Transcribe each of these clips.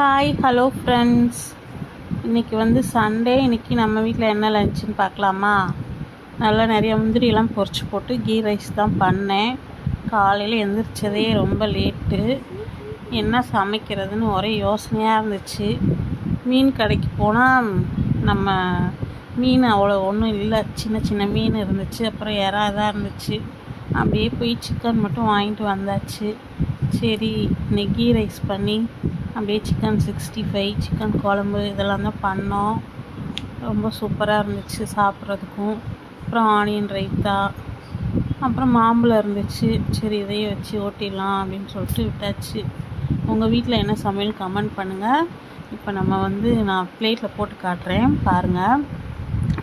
Hi hello friends. இன்றைக்கி வந்து Sunday. இன்றைக்கி நம்ம வீட்டில் என்ன லஞ்சுன்னு பார்க்கலாமா? நல்லா நிறைய முந்திரியெல்லாம் பொரிச்சு போட்டு கீ ரைஸ் தான் பண்ணேன். காலையில் எழுந்திரிச்சதே ரொம்ப லேட்டு. என்ன சமைக்கிறதுன்னு ஒரே யோசனையாக இருந்துச்சு. மீன் கடைக்கு போனால் நம்ம மீன் அவ்வளோ ஒன்றும் இல்லை, சின்ன சின்ன மீன் இருந்துச்சு, அப்புறம் இறா தான் இருந்துச்சு. அப்படியே போய் சிக்கன் மட்டும் வாங்கிட்டு வந்தாச்சு. சரி, இன்னைக்கு கீ ரைஸ் பண்ணி அப்படியே சிக்கன் 65, சிக்கன் குழம்பு இதெல்லாம் தான் பண்ணோம். ரொம்ப சூப்பராக இருந்துச்சு சாப்பிட்றதுக்கும். அப்புறம் ஆனியன் ரைத்தா, அப்புறம் மாம்பழம் இருந்துச்சு. சரி, இதையே வச்சு ஓட்டிடலாம் அப்படின்னு சொல்லிட்டு விட்டாச்சு. உங்கள் வீட்டில் என்ன சமையல் கமெண்ட் பண்ணுங்கள். இப்போ நம்ம வந்து நான் பிளேட்டில் போட்டு காட்டுறேன் பாருங்கள்.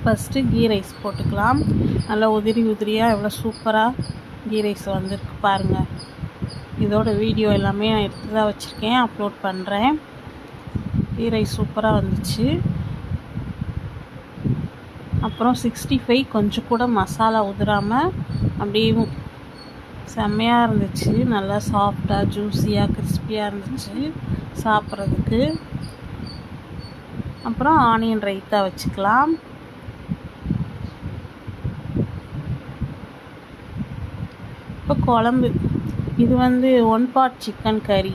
ஃபஸ்ட்டு கீ ரைஸ் போட்டுக்கலாம். நல்லா உதிரி உதிரியாக எவ்வளோ சூப்பராக கீ ரைஸ் வந்துருக்கு பாருங்கள். இதோட வீடியோ எல்லாமே நான் எடுத்து தான் வச்சுருக்கேன், அப்லோட் பண்ணுறேன். கீ ரைஸ் சூப்பராக வந்துச்சு. அப்புறம் 65 கொஞ்சம் கூட மசாலா உதிராமல் அப்படியே செம்மையாக இருந்துச்சு. நல்லா சாஃப்டாக ஜூஸியாக கிறிஸ்பியாக இருந்துச்சு சாப்பிட்றதுக்கு. அப்புறம் ஆனியன் ரைத்தா வச்சுக்கலாம். இப்போ குழம்பு, இது வந்து 1 part சிக்கன் கறி.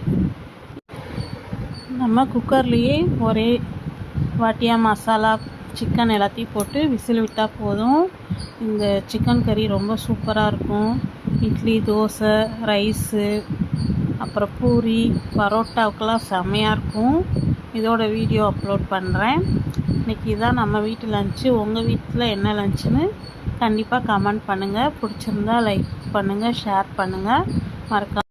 நம்ம குக்கர்லேயே ஒரே வாட்டியாக மசாலா சிக்கன் எல்லாத்தையும் போட்டு விசில் விட்டால் போதும். இந்த சிக்கன் கறி ரொம்ப சூப்பராக இருக்கும். இட்லி, தோசை, ரைஸு, அப்புறம் பூரி, பரோட்டாவுக்கெல்லாம் செம்மையாக இருக்கும். இதோட வீடியோ அப்லோட் பண்ணுறேன். இன்றைக்கி இதான் நம்ம வீட்டு லஞ்சு. உங்கள் வீட்டில் என்ன லஞ்சுன்னு கண்டிப்பாக கமெண்ட் பண்ணுங்கள். பிடிச்சிருந்தா லைக் பண்ணுங்கள், ஷேர் பண்ணுங்கள். மறக்காம